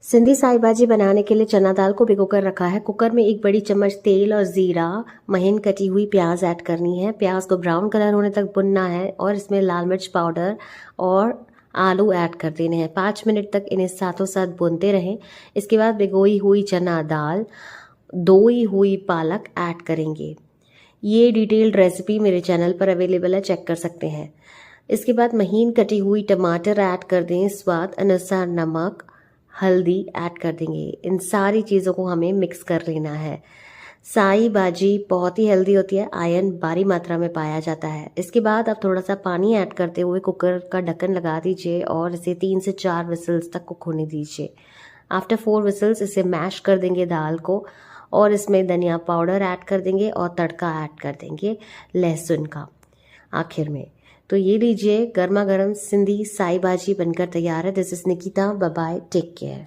सिंधी साई भाजी बनाने के लिए चना दाल को भिगोकर रखा है। कुकर में एक बड़ी चम्मच तेल और जीरा, महीन कटी हुई प्याज ऐड करनी है। प्याज को ब्राउन कलर होने तक भुनना है और इसमें लाल मिर्च पाउडर और आलू ऐड कर देने हैं। 5 मिनट तक इन्हें साथों साथ भूनते रहें। इसके बाद भिगोई हुई चना दाल, धोई हुई पालक ऐड करेंगे। ये डिटेल्ड रेसिपी मेरे चैनल पर अवेलेबल है, चेक कर सकते हैं। इसके बाद महीन कटी हुई टमाटर ऐड कर दें, स्वाद अनुसार नमक, हल्दी ऐड कर देंगे। इन सारी चीज़ों को हमें मिक्स कर लेना है। साई भाजी बहुत ही हेल्दी होती है, आयरन भारी मात्रा में पाया जाता है। इसके बाद आप थोड़ा सा पानी ऐड करते हुए कुकर का ढक्कन लगा दीजिए और इसे 3 से 4 विसल्स तक कुक होने दीजिए। आफ्टर 4 विसल्स इसे मैश कर देंगे दाल को और इसमें धनिया पाउडर ऐड कर देंगे और तड़का ऐड कर देंगे लहसुन का आखिर में। तो ये लीजिए, गर्मा गर्म सिंधी साई भाजी बनकर तैयार है। This is Nikita, bye bye, take care.